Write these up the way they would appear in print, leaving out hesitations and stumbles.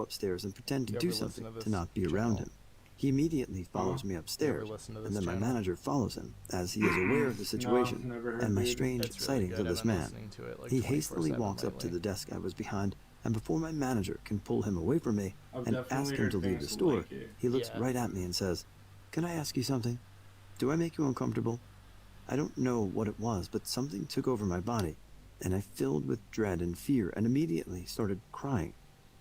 upstairs and pretend to You do ever listen something to to this not be channel? around him. He immediately follows me You upstairs, ever listen to and this then my channel? manager follows him, as he is aware of the situation No, never heard, and my dude. strange It's really sightings good. of I've this been man. listening to it like He hastily 24/7 walks up to lately. the desk I was behind, and before my manager can pull him away from me I've and ask definitely him heard to leave the things store, like it. he looks Yeah. right at me and says, "Can I ask you something? Do I make you uncomfortable?" I don't know what it was, but something took over my body, and I filled with dread and fear and immediately started crying.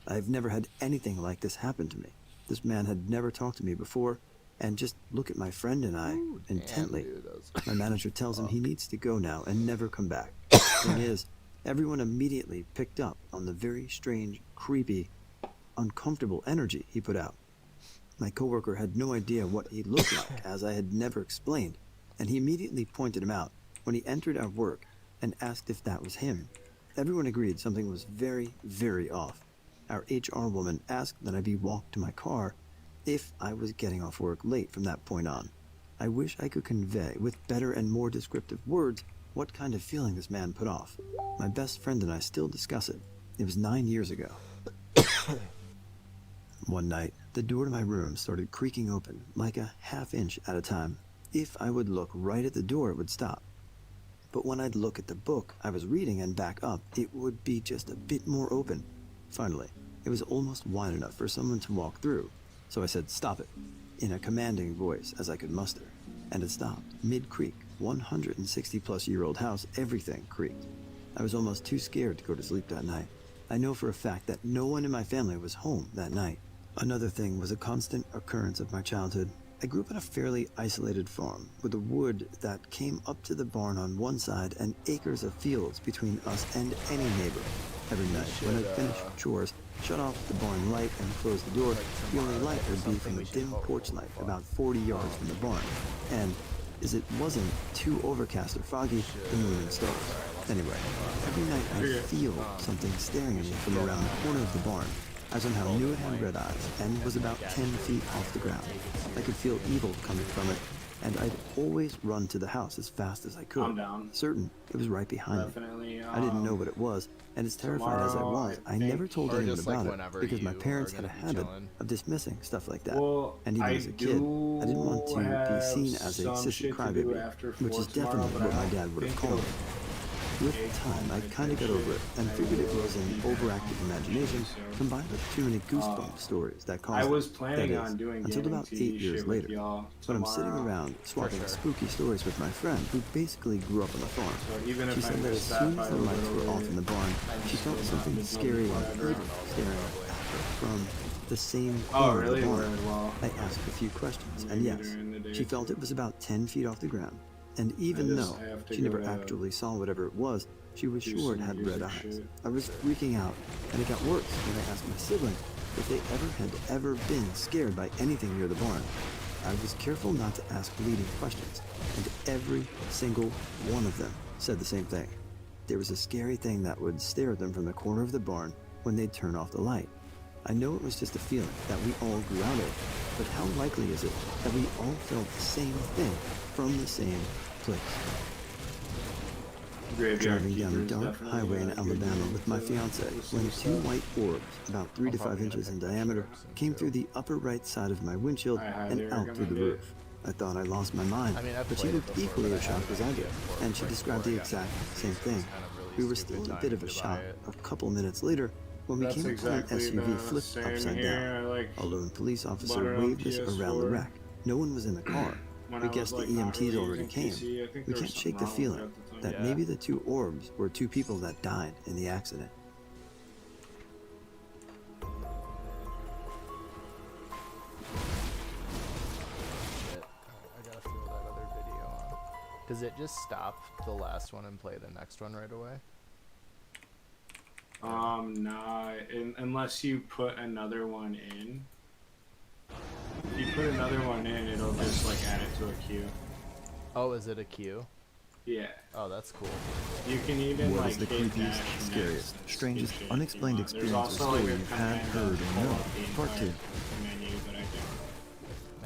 I've never had anything like this happen to me. This man had never talked to me before, and just look at my friend and I intently. Damn, dude, that My manager tells him he needs to go now and never come back. Thing is, everyone immediately picked up on the very strange, creepy, uncomfortable energy he put out. My coworker had no idea what he looked like, as I had never explained, and he immediately pointed him out when he entered our work and asked if that was him. Everyone agreed something was very, very off. Our HR woman asked that I be walked to my car if I was getting off work late from that point on. I wish I could convey with better and more descriptive words what kind of feeling this man put off. My best friend and I still discuss it. It was 9 years ago. One night, the door to my room started creaking open, like a half inch at a time. If I would look right at the door, it would stop. But when I'd look at the book I was reading and back up, it would be just a bit more open. Finally, it was almost wide enough for someone to walk through, so I said, "Stop it," in a commanding voice as I could muster. And it stopped, mid-creak, 160-plus-year-old house, everything creaked. I was almost too scared to go to sleep that night. I know for a fact that no one in my family was home that night. Another thing was a constant occurrence of my childhood. I grew up on a fairly isolated farm with a wood that came up to the barn on one side and acres of fields between us and any neighbor. Every night, when I'd finish chores, shut off the barn light and close the door, the only light would be from a dim porch light about 40 yards from the barn. And, as it wasn't too overcast or foggy, the moon and stars. Anyway, every night I'd feel something staring at me from around the corner of the barn. I somehow knew it had red eyes and was about 10 feet off the ground. I could feel evil coming from it, and I'd always run to the house as fast as I could, I'm down. certain it was right behind me. Definitely. I didn't know what it was, and as terrified as I was, I never told Or anyone just, like, about it whenever because my you parents are had a gonna be habit chilling. of dismissing stuff like that. Well, And even I as a kid, I didn't want to be seen have as a some sissy shit to do crybaby, after which 4 is tomorrow, definitely but what I my don't dad would have think called it'll it. With time, I kind of got over it and figured it was an overactive imagination combined with too many goosebump stories that caused I was it. planning That is, on doing until gaming about TV 8 years shit later, with y'all when I'm sitting tomorrow. around swapping sure. spooky stories with my friend who basically grew up on the farm. So even She if I said that as missed that soon by as a the lights little were off bit, in the barn, I she just felt would something not be scary and whatever. evil staring at her from the same Oh, corner really? of the barn. Well, I asked a few questions, and maybe yes, during the day she felt too. it was about 10 feet off the ground. And even I just though have to she never go to actually saw whatever it was, she was do sure it some had red music eyes. shit. I was freaking out, and it got worse when I asked my siblings if they ever been scared by anything near the barn. I was careful not to ask leading questions, and every single one of them said the same thing. There was a scary thing that would stare at them from the corner of the barn when they'd turn off the light. I know it was just a feeling that we all grew out of, but how likely is it that we all felt the same thing from the same place? Graveyard Driving down a Keeper is dark definitely highway in a good Alabama name with my to fiance listen when to two stuff. white orbs, about 3 to 5 probably inches gonna in pick diameter, that shit up came soon, through too. the upper right side of my windshield I highly and out through the recommend it. roof. I thought I lost my mind, I mean, I've but she played it looked before, equally but I as shocked as haven't I actually did, had and she like described before the I got exact into same it, so it was thing. kind of really We were stupid still in a timing bit of a to buy shock it. a couple minutes later when we That's came upon an exactly SUV the flipped same upside here. down. I like A lone police officer butter on waved us around the PS4. wreck. No one was in the car. When We I guessed was, the like, not EMTs really already using came. PC, I think We there can't was shake something the wrong with it feeling at the time. that Yeah. maybe the two orbs were two people that died in the accident. Shit. I gotta throw that other video on. Does it just stop the last one and play the next one right away? Nah, unless you put another one in. If you put another one in, it'll just like add it to a queue. Oh, is it a queue? Yeah. Oh, that's cool. You can even What like is the hit creepiest, dash scariest, next strangest, and shit if unexplained you want. There's experience or also story like a you've had, command heard, to or pull known? up the Part entire 2. menu that I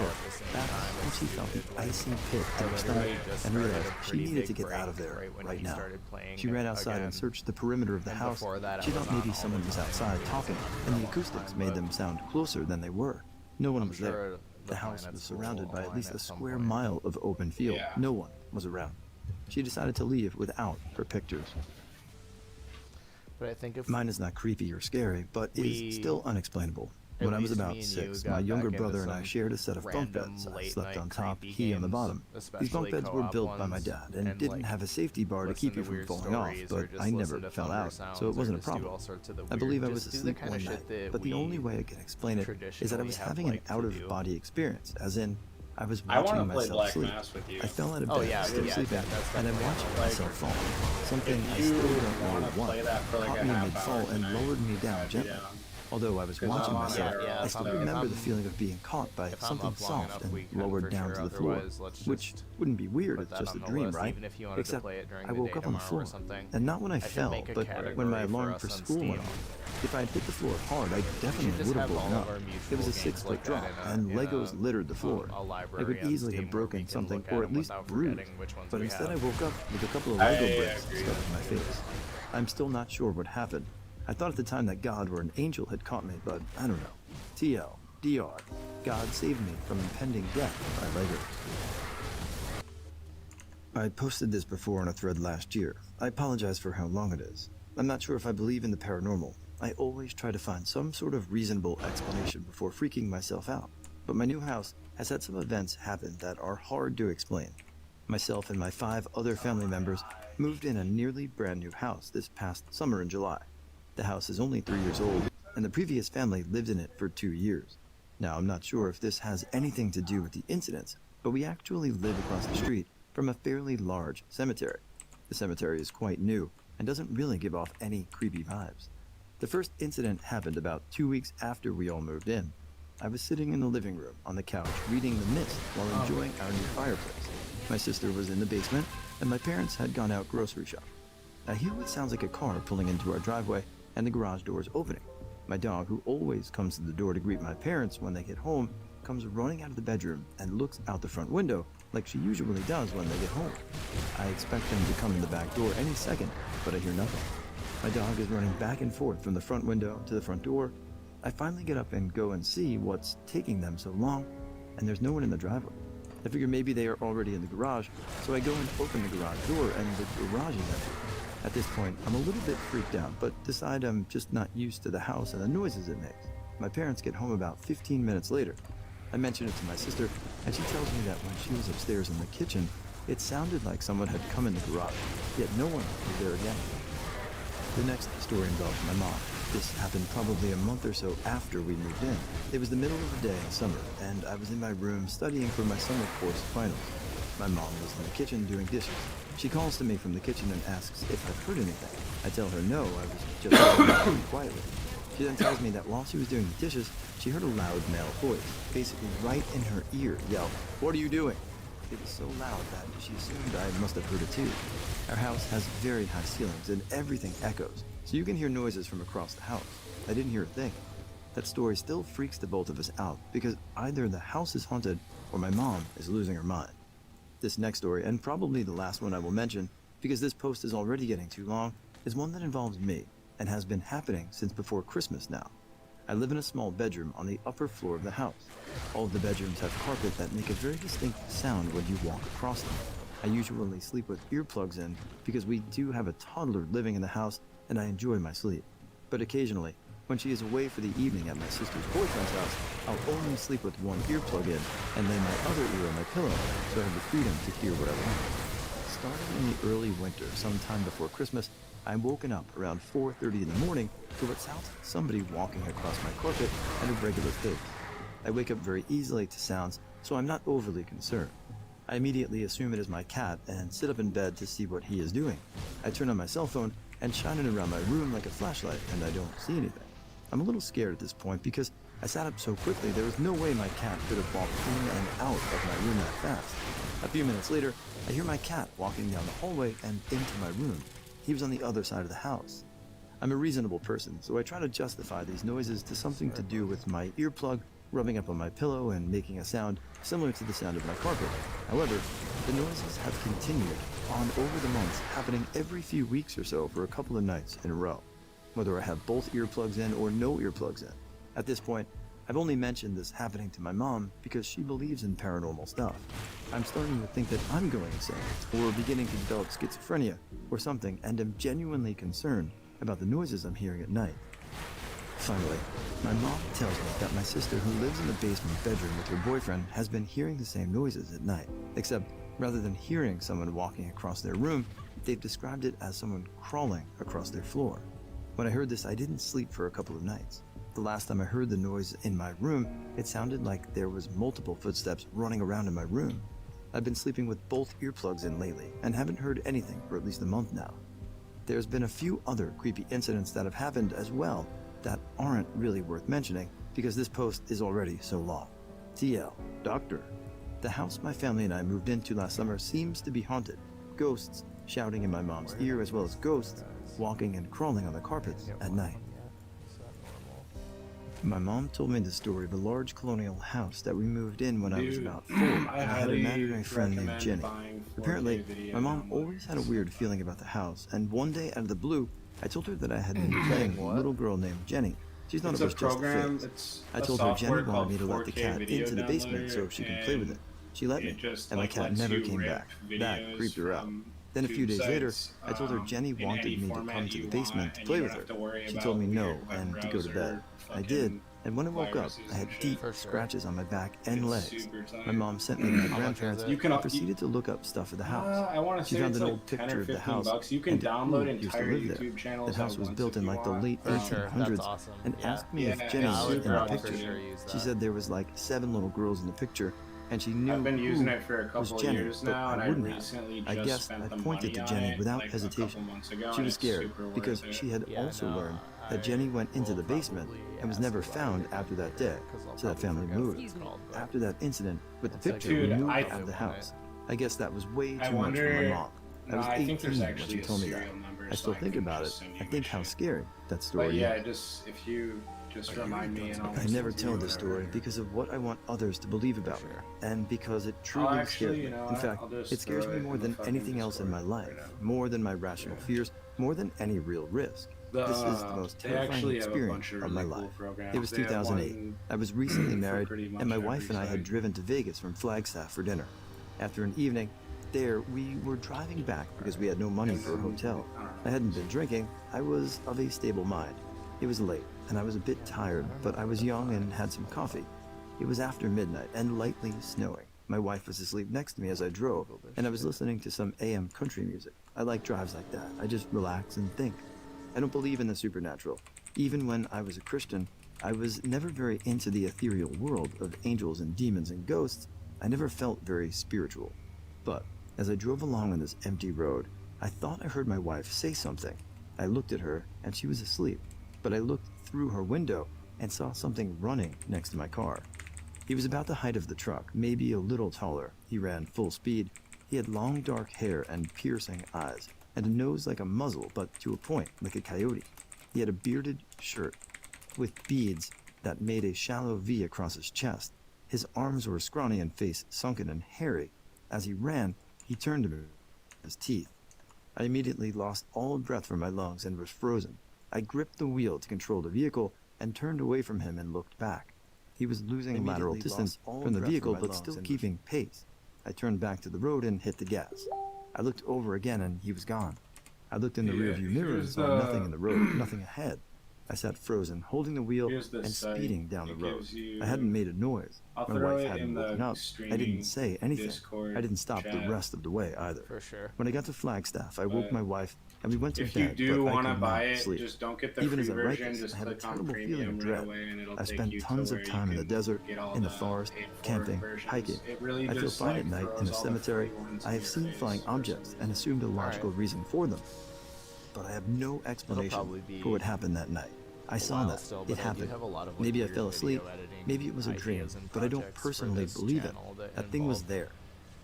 there. at the same That's time when as she you felt did, the like, icy pit in I her literally stomach just and started realized a she pretty needed to big get out of break there right when right he now. started playing She ran outside again. and searched the perimeter of the And house. before that, She I thought was on maybe all someone the was time outside videos talking, for and a the long acoustics time, made but them sound closer than they were. No one I'm was there. sure The house was planets surrounded will by at align least a at some square point. mile of open field. Yeah. No one was around. She decided to leave without her pictures. But I think if Mine is not creepy or scary, but We- is still unexplainable. When I was least about me and 6, you my got younger back brother into and I some shared a set of bunk random beds. I late slept night on top, creepy he on the games, bottom. These bunk especially beds were co-op built by my ones, dad and and didn't like have a safety bar to listen keep you from weird falling off, stories, but or just I never listen to fell thunder out, sounds, so it wasn't or a just do problem. all sorts of the I weird, believe I was just do the asleep kind one of night, shit that but the only we way I can explain it is that I traditionally was have having an liked to do. out-of-body experience, as in, I was I want watching to play myself Black sleep. Mass with you. I fell out of Oh bed, yeah, still yeah, sleeping, that's and I definitely watched on the myself list. fall. Something If I you still don't know want to what play that for like caught a me half mid-fall hour and tonight, lowered me down I'd be gently. down. Although I was 'Cause watching I'm on myself, there Yeah, I if still I'm- if remember the I'm- feeling of being caught by If I'm something up long soft enough, and we can lowered for down sure. to the floor, Otherwise, let's which just wouldn't be weird, put it's that just a on the dream, list, right? even if you wanted Except to play it during I the woke day up on the tomorrow floor, or something. and not when I I should fell, make a but when my category for alarm us for on school went Steam. off. If I had hit the floor hard, I definitely just would have have woken all up. of our It was mutual a games 6-foot like drop, that and in a- Legos littered the floor. a I library could on easily Steam have where we broken can something, look at or them at least without bruised, forgetting which ones but we instead have. I woke up with a couple of I Lego bricks agree. stuck in my face. I'm still not sure what happened. I thought at the time that God or an angel had caught me, but I don't know. TL, DR, God saved me from impending death by Legos. I posted this before on a thread last year. I apologize for how long it is. I'm not sure if I believe in the paranormal. I always try to find some sort of reasonable explanation before freaking myself out. But my new house has had some events happen that are hard to explain. Myself and my 5 other family members moved in a nearly brand new house this past summer in July. The house is only 3 years old, and the previous family lived in it for 2 years. Now, I'm not sure if this has anything to do with the incidents, but we actually live across the street from a fairly large cemetery. The cemetery is quite new and doesn't really give off any creepy vibes. The first incident happened about 2 weeks after we all moved in. I was sitting in the living room on the couch reading The Mist while enjoying our new fireplace. My sister was in the basement, and my parents had gone out grocery shopping. I hear what sounds like a car pulling into our driveway and the garage doors opening. My dog, who always comes to the door to greet my parents when they get home, comes running out of the bedroom and looks out the front window like she usually does when they get home. I expect them to come in the back door any second, but I hear nothing. My dog is running back and forth from the front window to the front door. I finally get up and go and see what's taking them so long, and there's no one in the driveway. I figure maybe they are already in the garage, so I go and open the garage door, and the garage is empty. At this point, I'm a little bit freaked out, but decide I'm just not used to the house and the noises it makes. My parents get home about 15 minutes later. I mention it to my sister, and she tells me that when she was upstairs in the kitchen, it sounded like someone had come in the garage, yet no one was there again. The next story involves my mom. This happened probably a month or so after we moved in. It was the middle of the day in summer, and I was in my room studying for my summer course finals. My mom was in the kitchen doing dishes. She calls to me from the kitchen and asks if I've heard anything. I tell her no, I was just sitting quietly. She then tells me that while she was doing the dishes, she heard a loud male voice, basically right in her ear, yell, "What are you doing?" It was so loud that she assumed I must have heard it too. Our house has very high ceilings and everything echoes, so you can hear noises from across the house. I didn't hear a thing. That story still freaks the both of us out because either the house is haunted or my mom is losing her mind. This next story, and probably the last one I will mention, because this post is already getting too long, is one that involves me and has been happening since before Christmas now. I live in a small bedroom on the upper floor of the house. All of the bedrooms have carpet that make a very distinct sound when you walk across them. I usually sleep with earplugs in because we do have a toddler living in the house and I enjoy my sleep. But occasionally, when she is away for the evening at my sister's boyfriend's house, I'll only sleep with one earplug in and lay my other ear on my pillow so I have the freedom to hear what I want. Starting in the early winter, sometime before Christmas, I'm woken up around 4:30 in the morning to what sounds like somebody walking across my carpet at a regular pace. I wake up very easily to sounds, so I'm not overly concerned. I immediately assume it is my cat and sit up in bed to see what he is doing. I turn on my cell phone and shine it around my room like a flashlight, and I don't see anything. I'm a little scared at this point because I sat up so quickly there was no way my cat could have walked in and out of my room that fast. A few minutes later, I hear my cat walking down the hallway and into my room. He was on the other side of the house. I'm a reasonable person, so I try to justify these noises to something to do with my earplug rubbing up on my pillow and making a sound similar to the sound of my carpet. However, the noises have continued on over the months, happening every few weeks or so for a couple of nights in a row, whether I have both earplugs in or no earplugs in. At this point, I've only mentioned this happening to my mom because she believes in paranormal stuff. I'm starting to think that I'm going insane, or beginning to develop schizophrenia or something, and am genuinely concerned about the noises I'm hearing at night. Finally, my mom tells me that my sister, who lives in the basement bedroom with her boyfriend, has been hearing the same noises at night, except rather than hearing someone walking across their room, they've described it as someone crawling across their floor. When I heard this, I didn't sleep for a couple of nights. The last time I heard the noise in my room, it sounded like there was multiple footsteps running around in my room. I've been sleeping with both earplugs in lately and haven't heard anything for at least a month now. There's been a few other creepy incidents that have happened as well that aren't really worth mentioning because this post is already so long. TL, Doctor. The house my family and I moved into last summer seems to be haunted. Ghosts shouting in my mom's ear, as well as ghosts walking and crawling on the carpets at night. Is that normal? My mom told me the story of a large colonial house that we moved in when I was Dude, about 4, and I I had an highly imaginary friend named recommend Jenny. buying 4K Apparently, video my mom downloaders. always had a weird feeling about the house, and one day out of the blue, I told her that I had been playing with a What? little girl named Jenny. She thought It's it a was just a program. phase. It's I a told her Jenny software wanted called me to let the 4K cat Video into the basement so Downloader, she can play with it. She let me, it just, and my like, cat lets never you came rip back. That videos creeped her out. from Then a few tube days later, sites, I told her Jenny in wanted any me to format come to the you basement want, to and play you with don't her. have to worry She about told me no weird web and to go to browser bed. I fucking did, and when I woke up, viruses I had and shit. deep For sure. scratches on my back and It's legs. super tight. My mom sent me to my How much grandparents is it? You can and proceeded to look up stuff at the house. I want to She say found it's an like old 10 picture or of the 15 house bucks. You can and download who used to entire live there. YouTube channels. That house at was once built if in you like the want. late For sure, 1800s that's awesome. and Yeah. asked me Yeah, if Jenny yeah, I was would in the probably picture. for sure use She that. said there was like 7 little girls in the picture, and she knew I've been who using it for a was couple Jenny, years but now, and I I wouldn't have. recently I just guess spent I the pointed money to on Jenny it, without like, hesitation. a couple months ago, She and was it's scared super worth because it. she had Yeah, also no, learned I that Jenny went into will the basement probably and was ask never about found it after that day, 'cause I'll so that probably family forget what moved. it's called, but After that incident with the it's like, picture, Dude, we moved I- out of the probably house. I guess that was way I too much for my wonder- mom. I No, was I 18 think there's when actually she a told me that. serial number, I so still think can about it. just send you I think my how shit. scary that story But yeah, is. just if you just remind me, and I'll I never send tell you this whatever. story because of what I want others to believe about me, and because it I'll truly actually, scares me. you know, In fact, I'll just it scares throw me it more in the than fucking anything else in my Discord life, right now. more than my rational fears, more than any real risk. This is the most They terrifying actually have a experience bunch of of my really cool life. programs. It was They have 2008. one I was recently for married, pretty much and my every wife and I had site. driven to Vegas from Flagstaff for dinner. After an evening there, we were driving back because we had no money for a hotel. I hadn't been drinking. I was of a stable mind. It was late, and I was a bit tired, but I was young and had some coffee. It was after midnight and lightly snowing. My wife was asleep next to me as I drove, and I was listening to some AM country music. I like drives like that. I just relax and think. I don't believe in the supernatural. Even when I was a Christian, I was never very into the ethereal world of angels and demons and ghosts. I never felt very spiritual. But as I drove along on this empty road, I thought I heard my wife say something. I looked at her, and she was asleep. But I looked through her window and saw something running next to my car. He was about the height of the truck, maybe a little taller. He ran full speed. He had long dark hair and piercing eyes, and a nose like a muzzle, but to a point, like a coyote. He had a bearded shirt with beads that made a shallow V across his chest. His arms were scrawny and face sunken and hairy. As he ran, he turned to me, his teeth. I immediately lost all breath from my lungs and was frozen. I gripped the wheel to control the vehicle and turned away from him and looked back. He was losing lateral distance from the vehicle but still keeping pace. I turned back to the road and hit the gas. I looked over again and he was gone. I looked in the rearview mirror and here's saw the- nothing in the road, nothing ahead. I sat frozen, holding the wheel Here's the and site. speeding down the It road. gives you- I hadn't made a noise. I'll My throw wife it hadn't in the woken up. I streaming didn't say anything. Discord I didn't stop the chat. rest of the way either. for sure. When I got to Flagstaff, I woke But my wife and we went to If you bed, do but I want to could buy not it, sleep. just don't get the Even free as I write version. this, Just I have a click on terrible feeling premium of right dread. away, and it'll I've take spent you to tons of where you time in the can desert, get all in the the forest, paid-for camping, versions. hiking. It really I feel just, fine like, at night in throws a all the cemetery. free ones I in have your seen face flying for objects some and assumed a logical Alright. reason for them. But I have no explanation probably be for what happened that night. I saw while that. still, It but I do happened. have a lot of, like, Maybe I weird fell asleep. video editing Maybe it was a dream, ideas and but I don't projects for personally this believe it. channel That thing was involve- there.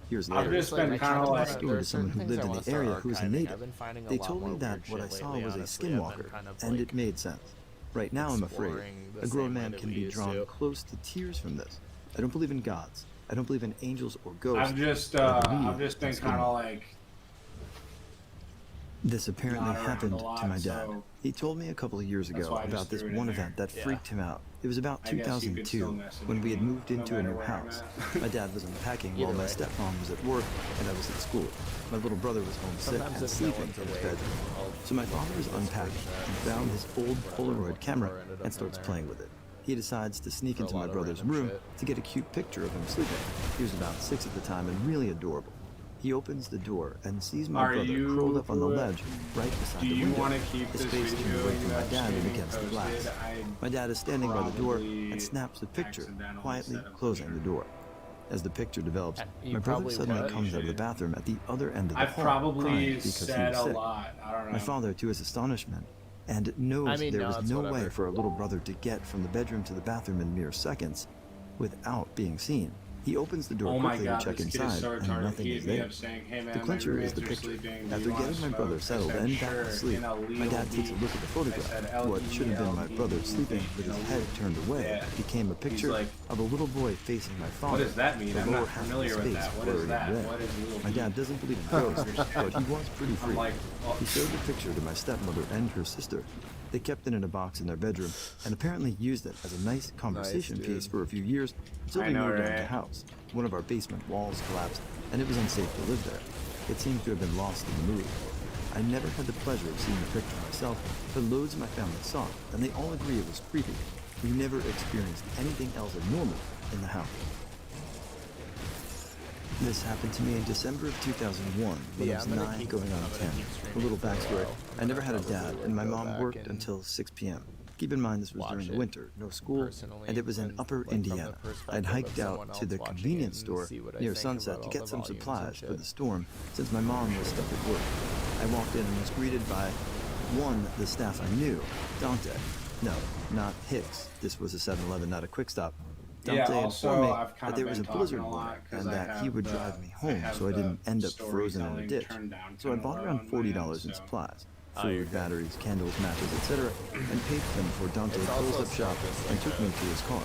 Years I've later, just been I kinda told like- the story to someone who lived in the area who was a native. I've been finding a They lot told me more that weird what I shit saw lately, was a honestly. I've been skinwalker, kind of, and like, it made sense. Right now I'm afraid. exploring the A grown same way man that can we be used drawn to. close to tears from this. I don't believe in gods. I don't believe in angels or ghosts. I've just been That's kind good. of like This apparently not around happened a lot, to my dad. so He told me a couple of years that's ago why I just about this threw it in one there. event that Yeah. freaked him out. It was about I guess you could still 2002 message when we had me, moved no into a matter new where I'm house. at. My dad was unpacking while Either my way. stepmom was at work and I was at school. My little brother was home sick Sometimes and if no sleeping one's in his awake, bedroom. I'll So my father was unpacking and found his old Polaroid camera ended up and in starts there. playing with it. He decides to sneak For a into my lot of brother's random room shit. to get a cute picture of him sleeping. He was about 6 at the time and really adorable. He opens the door and sees my Are brother you- curled up on the ledge right beside Do the you window. want to keep His this face turned video away you from my have dad and streaming against the posted? glass. I My dad is standing by the door probably and snaps the picture, accidentally quietly set up closing picture. the door. As the picture develops, You my brother probably suddenly what? comes out of the bathroom at the other end of the I've hall, probably crying because he said was a sick. lot. I don't know. My father, to his astonishment, and knows I mean, there no, was it's no way whatever. for a little brother to get from the bedroom to the bathroom in mere seconds without being seen. He opens the door Oh my quickly god, to check this kid is inside, so and retarded. nothing He is hit me there. up saying, hey man, The my clincher is roommates the are picture. sleeping. Do After you wanna getting my smoke? brother I settled said, and back sure, to sleep, in a my legal dad takes a look at the I photograph. said, What should have been my brother sleeping with his head turned away Yeah. became a picture like, of a little boy facing my father. What does that mean? The I'm lower not half of familiar his with face that. What blurred is that? and red. What is little My dad doesn't believe in ghosts, but he was pretty I'm free. like, well, He showed the picture to my stepmother and her sister. They kept it in a box in their bedroom and apparently used it as a nice conversation dude. piece for a few years until I we know, moved into right? the house. One of our basement walls collapsed and it was unsafe to live there. It seems to have been lost in the move. I never had the pleasure of seeing the picture myself, but loads of my family saw it and they all agree it was creepy. We never experienced anything else abnormal in the house. This happened to me in December of 2001 when Yeah, I was I'm gonna 9 keep- going on I'm gonna 10. keep A streaming little for a backstory. while. I never I'm had a gonna dad probably, and my go mom back worked and until 6 p.m. Keep in mind this was watch during the it winter, no school, personally and it was in and, Upper like, from the Indiana. perspective I'd of hiked someone out to else the watching it convenience and store see what I near think Sunset about to all get the some volumes and supplies for shit. the storm since my mom was stuck at work. I walked in and was greeted by one, the staff I knew, Dante. No, not Hicks. This was a 7-Eleven, not a Quick Stop. yeah, Dante also, informed me I've that kind there of was been a talking blizzard a lot warning because and I that he have would the- drive me I home have so I the didn't end up frozen in a storytelling ditch. turned down So I kinda bought low around on my $40 end, in so- supplies. Oh, you're Food, good. batteries, candles, matches, etc. and paid for them before Dante It's closed also up shop just and like took me to his car.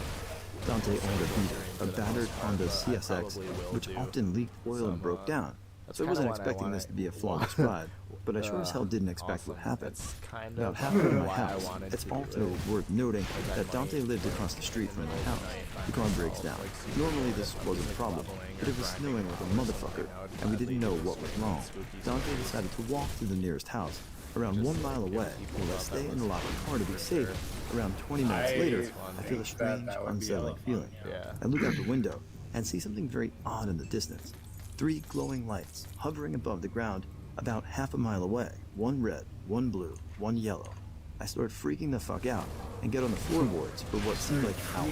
Dante owned a beater, a battered Honda CSX, probably will which do often leaked oil and some, broke down. that's So I kinda wasn't what I expecting wanna this to be a wa- flawless ride, but I sure as hell didn't expect what awesome. happened. That's kind About of halfway to my why I house, wanted it's to do also it. worth noting Like, I that Dante might, lived across the street from my middle of house. the night The find car breaks myself, down. like, super Normally bored this if I'm, wasn't a like, problem, leveling but or it was grinding snowing like a or something, motherfucker, I would and we gladly didn't know do what was streaming wrong. spooky Dante stories. decided to walk to the nearest house, around Just 1 mile to get away, people while I about stay that in the was locked car to be for safe. sure. Around 20 minutes I later, I think feel a that strange, that would be unsettling hella feeling. fun, Yeah. I look out the window and see something very odd in the distance. 3 glowing lights hovering above the ground about half a mile away. 1 red, 1 blue, 1 yellow. I start freaking the fuck out and get on the floorboards for what seemed like hours.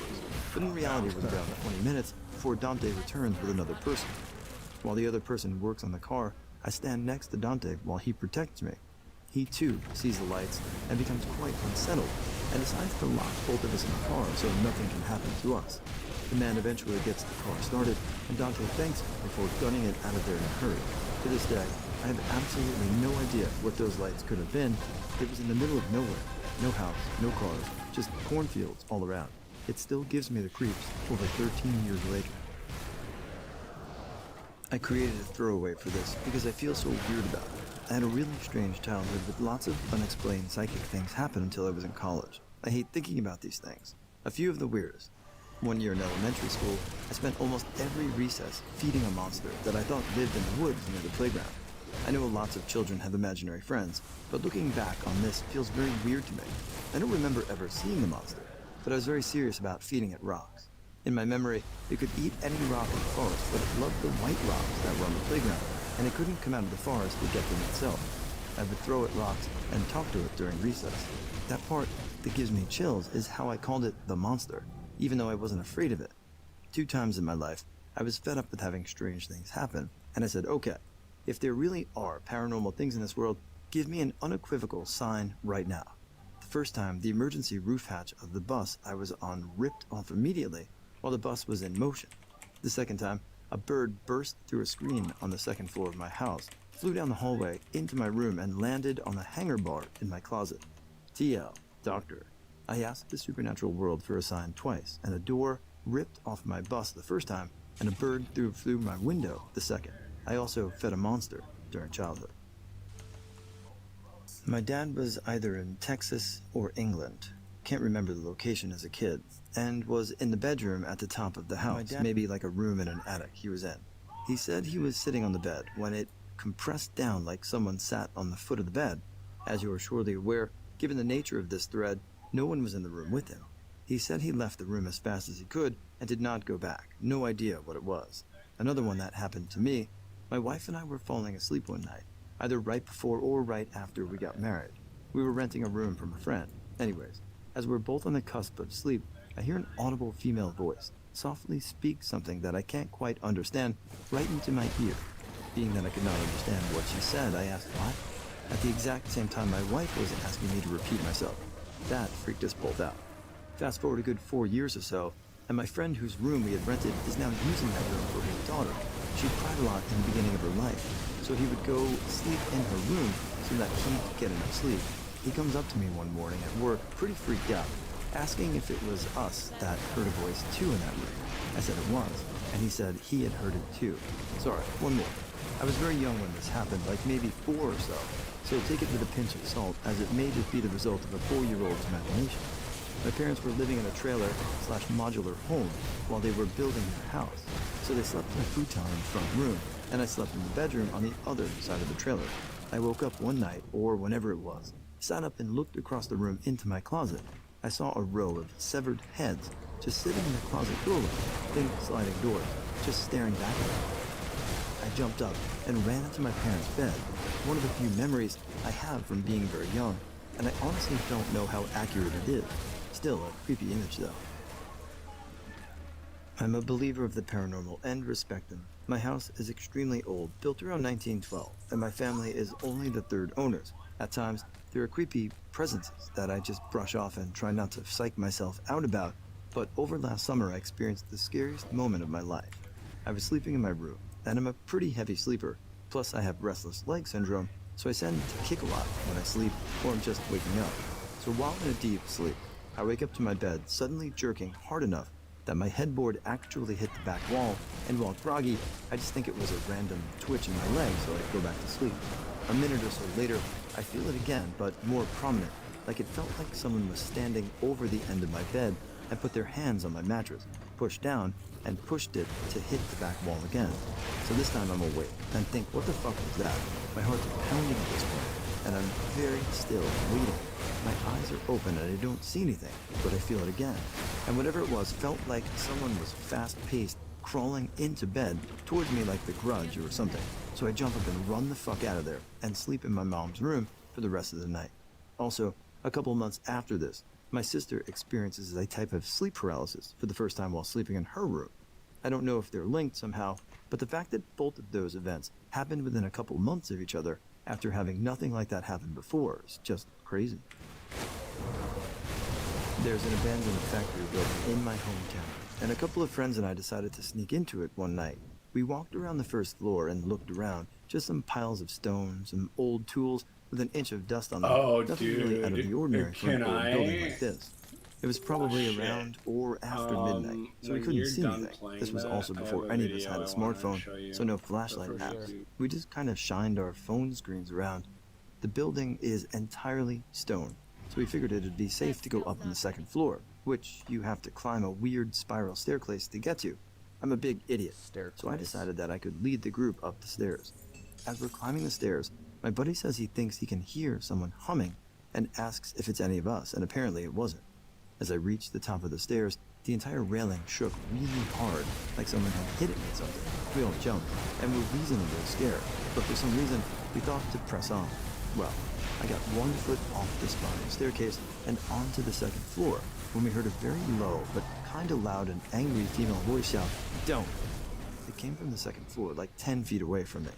But in reality it was around 20 minutes before Dante returns with another person. While the other person works on the car, I stand next to Dante while he protects me. He too sees the lights and becomes quite unsettled and decides to lock both of us in the car so nothing can happen to us. The man eventually gets the car started and Dante thanks him before gunning it out of there in a hurry. To this day, I have absolutely no idea what those lights could have been. It was in the middle of nowhere. No house, no cars, just cornfields all around. It still gives me the creeps over 13 years later. I created a throwaway for this because I feel so weird about it. I had a really strange childhood with lots of unexplained psychic things happen until I was in college. I hate thinking about these things. A few of the weirdest. One year in elementary school, I spent almost every recess feeding a monster that I thought lived in the woods near the playground. I know lots of children have imaginary friends, but looking back on this feels very weird to me. I don't remember ever seeing the monster, but I was very serious about feeding it rocks. In my memory, it could eat any rock in the forest, but it loved the white rocks that were on the playground, and it couldn't come out of the forest to get them itself. I would throw it rocks and talk to it during recess. That part that gives me chills is how I called it the monster, even though I wasn't afraid of it. 2 times in my life, I was fed up with having strange things happen, and I said, okay, if there really are paranormal things in this world, give me an unequivocal sign right now. The first time, the emergency roof hatch of the bus I was on ripped off immediately while the bus was in motion. The second time, a bird burst through a screen on the 2nd floor of my house, flew down the hallway into my room and landed on the hanger bar in my closet. TL, doctor. I asked the supernatural world for a sign twice, and a door ripped off my bus the first time, and a bird through my window the second. I also fed a monster during childhood. My dad was either in Texas or England. can't remember the location as a kid, and was in the bedroom at the top of the house, maybe like a room in an attic he was in. He said he was sitting on the bed when it compressed down like someone sat on the foot of the bed. As you are surely aware, given the nature of this thread, no one was in the room with him. He said he left the room as fast as he could and did not go back. No idea what it was. Another one that happened to me, my wife and I were falling asleep one night, either right before or right after we got married. We were renting a room from a friend. Anyways, as we're both on the cusp of sleep, I hear an audible female voice softly speak something that I can't quite understand right into my ear. Being that I could not understand what she said, I asked why. At the exact same time, my wife was asking me to repeat myself. That freaked us both out. Fast forward a good 4 years or so, and my friend whose room we had rented is now using that room for his daughter. She cried a lot in the beginning of her life, so he would go sleep in her room so that he could get enough sleep. He comes up to me one morning at work, pretty freaked out, asking if it was us that heard a voice too in that room. I said it was, and he said he had heard it too. Sorry, one more. I was very young when this happened, like maybe 4 or so take it with a pinch of salt, as it may just be the result of a 4-year-old's imagination. My parents were living in a trailer/modular home while they were building their house, so they slept in a futon in the front room, and I slept in the bedroom on the other side of the trailer. I woke up one night, or whenever it was, sat up and looked across the room into my closet. I saw a row of severed heads just sitting in the closet doorway, thin sliding doors, just staring back at me. I jumped up and ran into my parents' bed, one of the few memories I have from being very young, and I honestly don't know how accurate it is. Still a creepy image though. I'm a believer of the paranormal and respect them. My house is extremely old, built around 1912, and my family is only the 3rd owners. At times, there are creepy presences that I just brush off and try not to psych myself out about, but over last summer I experienced the scariest moment of my life. I was sleeping in my room, and I'm a pretty heavy sleeper, plus I have restless leg syndrome, so I tend to kick a lot when I sleep or I'm just waking up. So while in a deep sleep, I wake up to my bed suddenly jerking hard enough that my headboard actually hit the back wall, and while groggy, I just think it was a random twitch in my leg, so I go back to sleep. A minute or so later, I feel it again, but more prominent, like it felt like someone was standing over the end of my bed and put their hands on my mattress, pushed down, and pushed it to hit the back wall again. So this time I'm awake and think, what the fuck was that? My heart's pounding at this point, and I'm very still waiting. My eyes are open and I don't see anything, but I feel it again. And whatever it was felt like someone was fast-paced, crawling into bed towards me like The Grudge or something. So I jump up and run the fuck out of there and sleep in my mom's room for the rest of the night. Also, a couple months after this, my sister experiences a type of sleep paralysis for the first time while sleeping in her room. I don't know if they're linked somehow, but the fact that both of those events happened within a couple months of each other after having nothing like that happen before is just crazy. There's an abandoned factory building in my hometown, and a couple of friends and I decided to sneak into it one night. We walked around the first floor and looked around, just some piles of stones, some old tools with an inch of dust on them. Oh, Nothing dude. really out of the ordinary for an Can old I- building like this. It was probably Shit. around or after midnight, so we when couldn't you're see done anything. playing This was that, also I have before a any of us video had a I wanna smartphone, show you. so no flashlight For apps. sure. We just kind of shined our phone screens around. The building is entirely stone, so we figured it'd be safe to go up on the second floor, which you have to climb a weird spiral staircase to get to. I'm a big idiot, so I decided that I could lead the group up the stairs. As we're climbing the stairs, my buddy says he thinks he can hear someone humming and asks if it's any of us, and apparently it wasn't. As I reached the top of the stairs, the entire railing shook really hard, like someone had hit it with something. We all jumped, and were reasonably scared, but for some reason, we thought to press on. Well, I got 1 foot off the spiral staircase and onto the second floor, when we heard a very low, but kinda loud and angry female voice shout, "Don't!" It came from the second floor, like 10 feet away from me.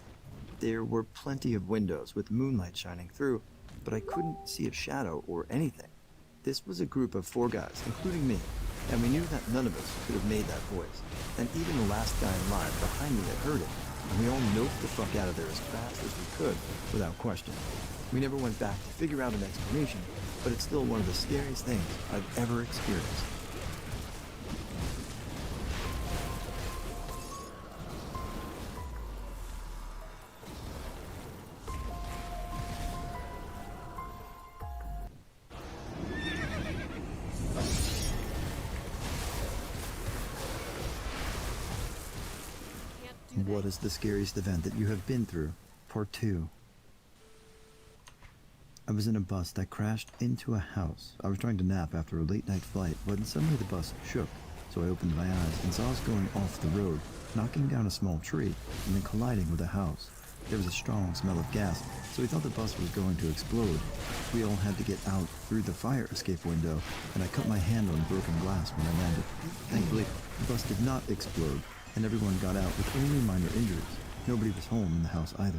There were plenty of windows with moonlight shining through, but I couldn't see a shadow or anything. This was a group of 4 guys, including me, and we knew that none of us could have made that voice. And even the last guy in line behind me had heard it, and we all noped the fuck out of there as fast as we could, without question. We never went back to figure out an explanation, but it's still one of the scariest things I've ever experienced. What is the scariest event that you have been through? Part 2. I was in a bus that crashed into a house. I was trying to nap after a late night flight when suddenly the bus shook. So I opened my eyes and saw us going off the road, knocking down a small tree and then colliding with a house. There was a strong smell of gas, so we thought the bus was going to explode. We all had to get out through the fire escape window, and I cut my hand on broken glass when I landed. Thankfully, the bus did not explode, and everyone got out with only minor injuries. Nobody was home in the house either.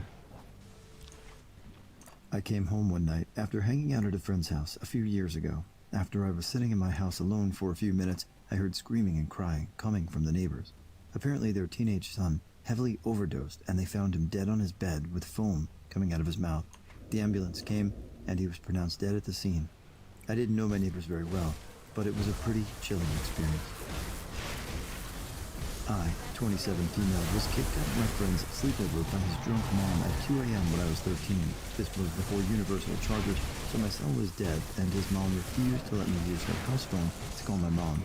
I came home one night after hanging out at a friend's house a few years ago. After I was sitting in my house alone for a few minutes, I heard screaming and crying coming from the neighbors. Apparently their teenage son heavily overdosed, and they found him dead on his bed with foam coming out of his mouth. The ambulance came, and he was pronounced dead at the scene. I didn't know my neighbors very well, but it was a pretty chilling experience. I, 27 female, was kicked out of my friend's sleepover by his drunk mom at 2 a.m. when I was 13. This was before universal chargers, so my son was dead, and his mom refused to let me use her house phone to call my mom.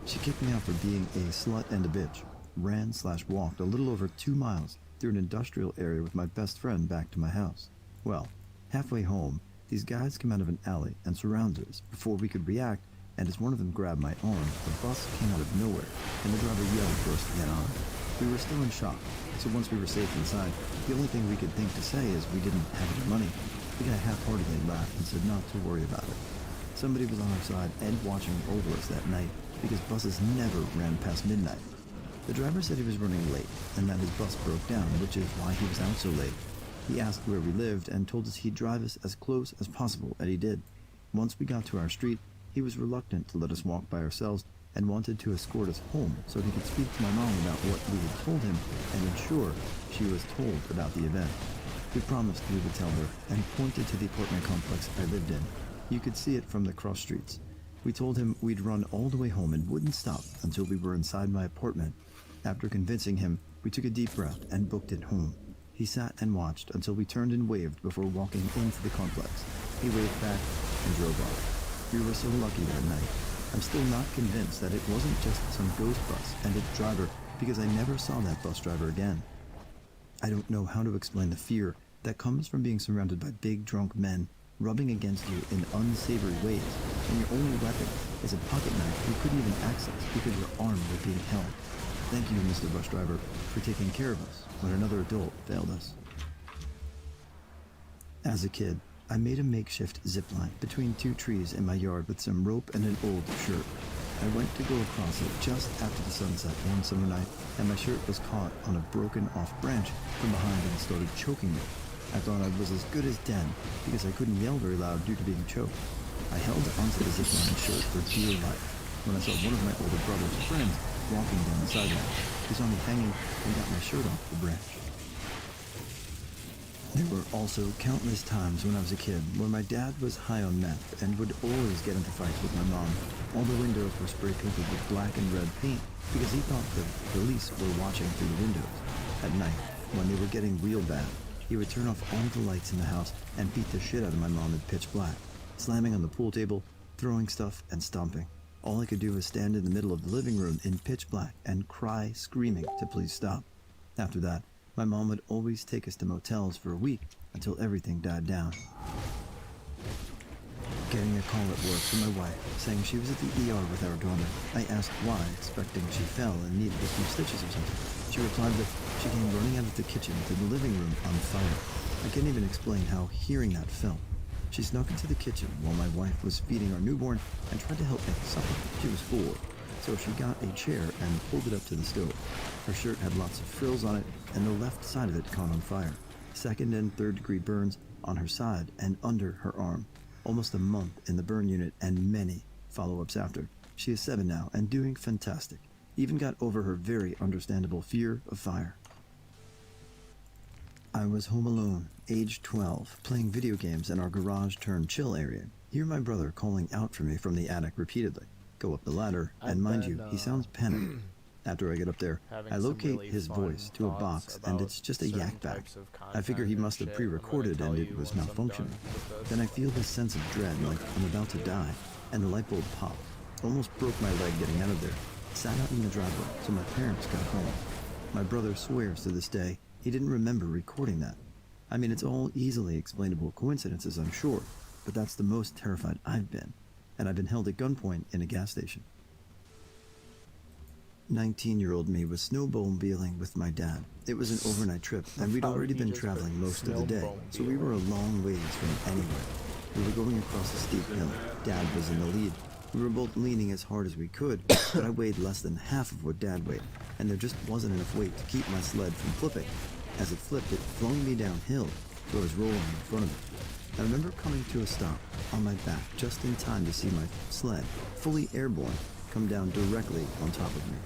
She kicked me out for being a slut and a bitch. Ran/walked a little over 2 miles through an industrial area with my best friend back to my house. Well, halfway home, these guys came out of an alley and surrounded us before we could react, and as one of them grabbed my arm, the bus came out of nowhere, and the driver yelled for us to get on. We were still in shock, so once we were safe inside, the only thing we could think to say is we didn't have any money. The guy half-heartedly laughed and said not to worry about it. Somebody was on our side and watching over us that night, because buses never ran past midnight. The driver said he was running late, and that his bus broke down, which is why he was out so late. He asked where we lived and told us he'd drive us as close as possible, and he did. Once we got to our street, he was reluctant to let us walk by ourselves and wanted to escort us home so he could speak to my mom about what we had told him and ensure she was told about the event. We promised we would tell her and pointed to the apartment complex I lived in. You could see it from the cross streets. We told him we'd run all the way home and wouldn't stop until we were inside my apartment. After convincing him, we took a deep breath and booked it home. He sat and watched until we turned and waved before walking into the complex. He waved back and drove off. We were so lucky that night. I'm still not convinced that it wasn't just some ghost bus and its driver, because I never saw that bus driver again. I don't know how to explain the fear that comes from being surrounded by big drunk men rubbing against you in unsavory ways when your only weapon is a pocket knife you couldn't even access because your arm was being held. Thank you, Mr. Bus Driver, for taking care of us when another adult failed us. As a kid, I made a makeshift zip line between 2 trees in my yard with some rope and an old shirt. I went to go across it just after the sunset one summer night, and my shirt was caught on a broken off branch from behind and started choking me. I thought I was as good as dead because I couldn't yell very loud due to being choked. I held onto the zip line shirt for dear life when I saw one of my older brother's friends walking down the sidewalk. He saw me hanging and got my shirt off the branch. There were also countless times when I was a kid where my dad was high on meth and would always get into fights with my mom. All the windows were spray painted with black and red paint because he thought the police were watching through the windows. At night, when they were getting real bad, he would turn off all the lights in the house and beat the shit out of my mom in pitch black, slamming on the pool table, throwing stuff, and stomping. All I could do was stand in the middle of the living room in pitch black and cry, screaming to please stop. After that, my mom would always take us to motels for a week until everything died down. Getting a call at work from my wife saying she was at the ER with our daughter. I asked why, expecting she fell and needed a few stitches or something. She replied that she came running out of the kitchen to the living room on fire. I can't even explain how hearing that felt. She snuck into the kitchen while my wife was feeding our newborn and tried to help make supper. She was 4. So she got a chair and pulled it up to the stove. Her shirt had lots of frills on it, and the left side of it caught on fire. 2nd and 3rd degree burns on her side and under her arm. Almost a month in the burn unit and many follow-ups after. She is 7 now and doing fantastic. Even got over her very understandable fear of fire. I was home alone, age 12, playing video games in our garage-turned-chill area. Hear my brother calling out for me from the attic repeatedly. Go up the ladder, and mind you, he sounds panicked. After I get up there, I locate his voice to a box, and it's just a yak bag. I figure he must have pre-recorded and it was malfunctioning. Then I feel this sense of dread, like I'm about to die, and the light bulb popped. Almost broke my leg getting out of there. Sat out in the driveway, so my parents got home. My brother swears to this day he didn't remember recording that. I mean, it's all easily explainable coincidences, I'm sure, but that's the most terrified I've been, and I've been held at gunpoint in a gas station. 19-year-old me was snowmobiling with my dad. It was an overnight trip, and we'd already been traveling most of the day, so we were a long ways from anywhere. We were going across a steep hill. Dad was in the lead. We were both leaning as hard as we could, but I weighed less than half of what Dad weighed, and there just wasn't enough weight to keep my sled from flipping. As it flipped, it flung me downhill, so I was rolling in front of it. I remember coming to a stop on my back just in time to see my sled, fully airborne, come down directly on top of me.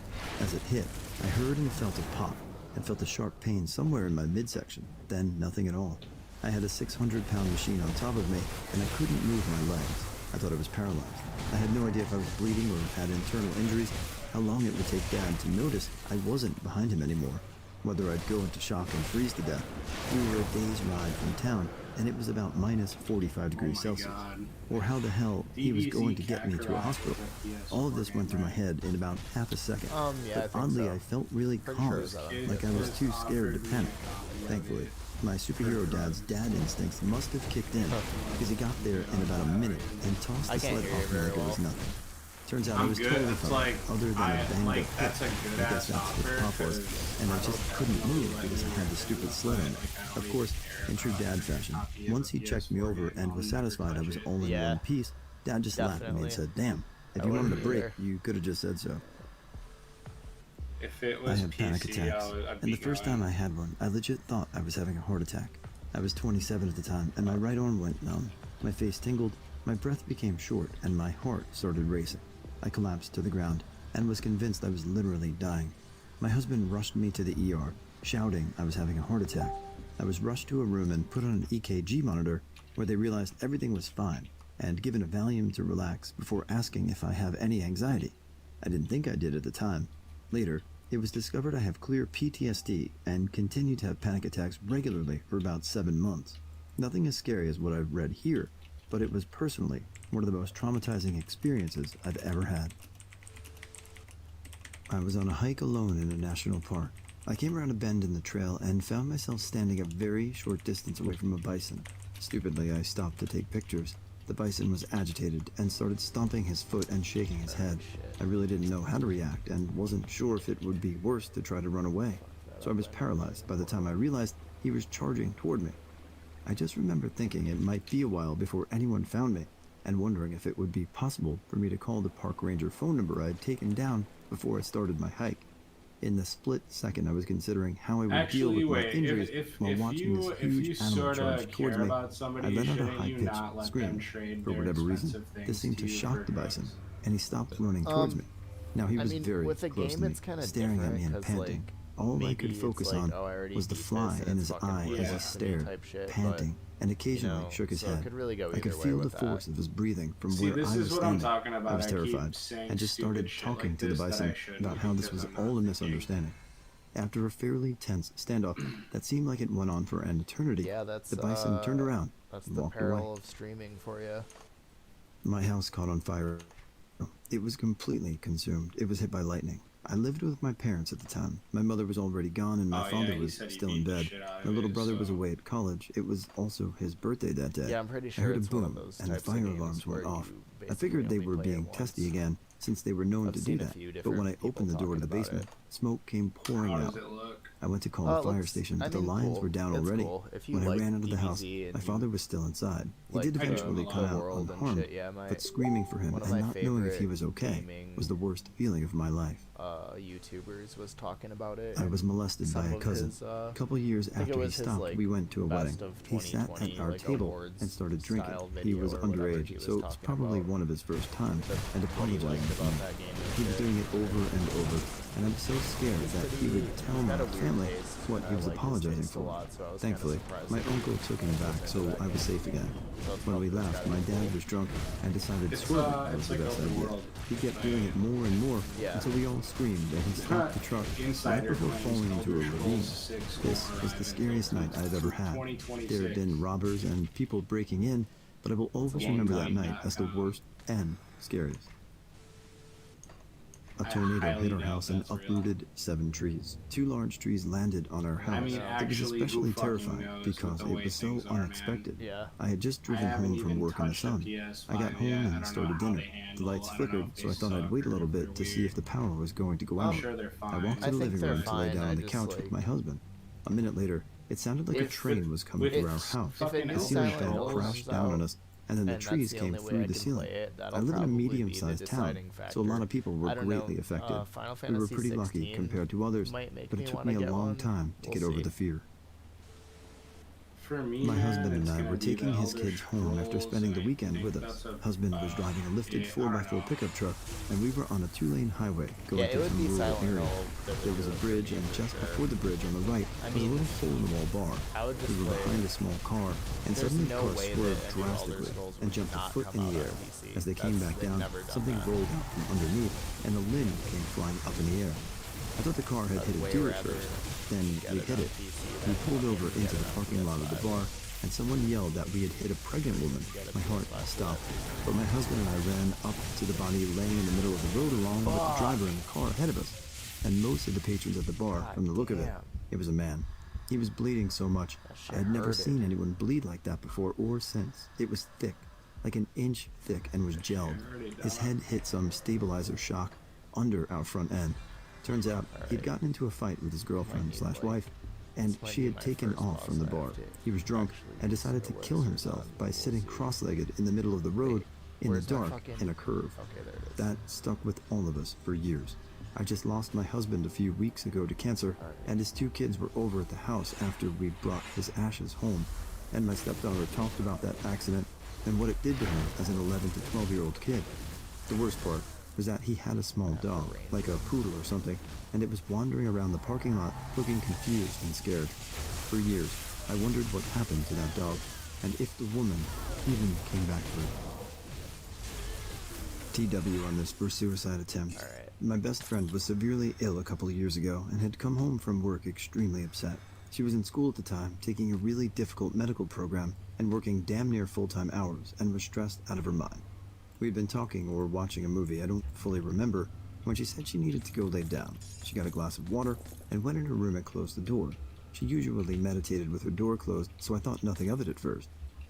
As it hit, I heard and felt a pop, and felt a sharp pain somewhere in my midsection, then nothing at all. I had a 600-pound machine on top of me, and I couldn't move my legs. I thought I was paralyzed. I had no idea if I was bleeding or had internal injuries, how long it would take Dad to notice I wasn't behind him anymore, whether I'd go into shock and freeze to death. We were a day's ride from town, and it was about minus 45 degrees Celsius. God. Or how the hell he was DBZ going to get me to a Kakarot hospital. FPS All of this went through my head in about half a second. Yeah, I But think oddly, so. I felt really Pretty calm, sure it was that. like I was too scared to panic. Thankfully, my superhero dad's dad instincts must have kicked in, because he got there in about a minute and tossed I the can't sled hear you off me very like it was well. nothing. Turns out I I'm was good. totally That's fine, like, other than a banged like, up hip. that's a good I guess ass that's what offer, pop was, 'cause and I just I couldn't don't move like because I had the stupid sled on me. like, I don't Of course, even care in true about dad the fashion, copy of once he the checked me PS4 over and was satisfied I was all in Yeah. one piece, Dad just laughed at me and Definitely. said, "Damn, if I you wanted a wouldn't break, either. you could have just said so." If it I was had panic PC, attacks, I'd and be the first going. time I had one, I legit thought I was having a heart attack. I was 27 at the time, and my right arm went numb. My face tingled, my breath became short, and my heart started racing. I collapsed to the ground and was convinced I was literally dying. My husband rushed me to the ER, shouting I was having a heart attack. I was rushed to a room and put on an EKG monitor, where they realized everything was fine, and given a Valium to relax before asking if I have any anxiety. I didn't think I did at the time. Later, it was discovered I have clear PTSD and continue to have panic attacks regularly for about 7 months. Nothing as scary as what I've read here, but it was personally one of the most traumatizing experiences I've ever had. I was on a hike alone in a national park. I came around a bend in the trail and found myself standing a very short distance away from a bison. Stupidly, I stopped to take pictures. The bison was agitated and started stomping his foot and shaking his head. I really didn't know how to react and wasn't sure if it would be worse to try to run away. So I was paralyzed by the time I realized he was charging toward me. I just remember thinking it might be a while before anyone found me, and wondering if it would be possible for me to call the park ranger phone number I had taken down before I started my hike. In the split second, I was considering how I would deal Actually, with my wait. injuries If while watching you this if you huge animal sort charge of towards care me. about I somebody, let out a shouldn't you high-pitched not let them scream. trade For their whatever reason, expensive things this seemed to you shock for the bison, drugs? and he stopped running towards me. Now he I was mean, very with the close game, to me, it's kind of staring at me and different, 'cause, panting. like, All I maybe could it's focus like, on oh, I already was the beat this fly and in it's his fucking eye as he pointless to me stared, type shit, but, panting, and occasionally you know, shook his so it head. could really go I could either way feel the with that. force of his breathing from See, where this I was is what I'm standing. talking about. I was I keep terrified saying and just stupid started shit talking like to the this that I bison shouldn't about how this because was I'm not all a thinking. misunderstanding. After a fairly tense standoff that seemed like it went on for an eternity, Yeah, that's the bison turned around That's and the walked peril away. of streaming for you. My house caught on fire. It was completely consumed. It was hit by lightning. I lived with my parents at the time. My mother was already gone and my Oh, yeah, father he was said he still in beat the bed. shit out of My little it, brother was so- away at college. It was also his birthday that day. Yeah, I'm pretty I sure heard a it's one of boom, those and the types of fire games alarms went where off. you I basically figured they only were play it being once. testy again, since they were known I've to do seen a that. few But when I different opened the people door to the talking about basement, it. smoke came pouring How out. does it look? I went to call Oh, the it fire looks- station, I but the mean, lines cool. were down It's already. cool. If you When I like ran into the house, DBZ and my you father was still inside. He like did the eventually come out world and unharmed, shit, yeah, but screaming for him one of and my not knowing if he favorite was okay gaming, was the worst feeling of my life. YouTubers was talking about it. I was and molested by some a of cousin. his, A couple years I think it after he was his, stopped, like, we went to a wedding. best of He sat 2020, at our like, table awards and started drinking. style He video was or whatever underage, he was so it's talking probably about one of his first times, and what he apologizing liked for about me. that game and He was shit. doing it over and over, and I was so scared It's that he pretty- would tell he's my got a weird family taste, what and he I was like his apologizing taste a for. lot, so I was kinda Thankfully, surprised my that he uncle took him was back, into so that I was game. safe again. So it's When we probably left, gotta my be dad cool. was drunk and decided It's, swerving it's was the like best open idea. world. He kept doing it more and more Yeah. until we all screamed and he stopped the truck right Insider before claims falling into a Elder ravine. Scrolls 6 This will was the arrive scariest until night I've ever had. 2026. There had been robbers and people breaking in, but I will always long remember that time night not as the gone. worst and scariest. a I tornado highly hit our doubt house and that's real. uprooted 7 trees. 2 large trees landed on our house. I mean, It was actually, especially who fucking terrifying knows because with the it way was so things are, man. unexpected. Yeah. I had just I driven haven't home from even work in the touched a sun. PS5 I got home yet. I and don't know started how dinner. they The handle. lights I don't know flickered, if they so I thought I'd suck wait a or little if bit they're to see if the weird. power was going to go I'm out. sure they're I fine. walked I to the think living they're room to lay fine, down I on the just, couch with like- my husband. A minute later, it sounded like a With train the- was coming with through our its house. fucking The it's ceiling Silent fan Hills crashed out, down on us, and then the and trees that's the came only way through I the can ceiling. play it. I That'll live in a probably be the medium-sized town, deciding factor. so a lot of people were I don't greatly know, affected. Final We were Fantasy pretty lucky 16 compared to others, might make but me it took wanna me a get long one. time to We'll get over see. the fear. For me, My man, husband and it's I gonna were be taking the his Elder kids home after Scrolls, spending the and I weekend think with us. that's a- Husband was driving a lifted yeah, I 4x4 don't know. pickup truck, and we were on a 2-lane highway going Yeah, it through would some be rural Silent area. Hill that would There was do a it for bridge, me, and for just sure. before the bridge on the right I was a mean, little hole-in-the-wall bar. I would just We were play. behind a small car, and There's suddenly the no car way swerved that a new Elder drastically Scrolls and would jumped a not foot come in out the on air. PC. As they came back They've down, never done something that. rolled out from underneath, and a limb came flying up in the air. I thought the car had I'd hit a way deer at rather first. Then get we it hit on it. PC We than pulled fucking over get into it the on parking lot of the PS5. bar, and someone yelled that we had hit a pregnant woman. Get a My heart PS5 stopped, for that. but my husband and I ran up to the body laying in the middle of the road along with the Fuck. driver in the car ahead of us. And most of the patrons at the bar, God from the look of it, damn. it was a man. He was bleeding so much. That shit I had never hurted. seen anyone bleed like that before or since. It was thick, like an inch thick, and was gelled. hurted, His dog. head hit some stabilizer shock under our front end. Turns out he'd gotten into a fight with his girlfriend Might need, slash wife, and this might she be had my taken first off from the boss I bar. have to He was drunk actually and decided to use kill the himself Wizards on. by We'll sitting see. cross-legged in the middle of the road in the Where's my dark fucking- in a curve. Okay, there it is. That stuck with all of us for years. I just lost my husband a few weeks ago to cancer, and his 2 kids were over at the house after we brought his ashes home. And my stepdaughter talked about that accident and what it did to him as an 11 to 12-year-old kid. The worst part was that he had a small dog, like a poodle or something, and it was wandering around the parking lot looking confused and scared. For years, I wondered what happened to that dog, and if the woman even came back for it. TW on this for suicide attempt. Alright. My best friend was severely ill a couple of years ago and had come home from work extremely upset. She was in school at the time, taking a really difficult medical program and working damn near full-time hours, and was stressed out of her mind. We'd been talking or watching a movie, I don't fully remember, when she said she needed to go lay down. She got a glass of water and went in her room and closed the door. She usually meditated with her door closed, so I thought nothing of it at first.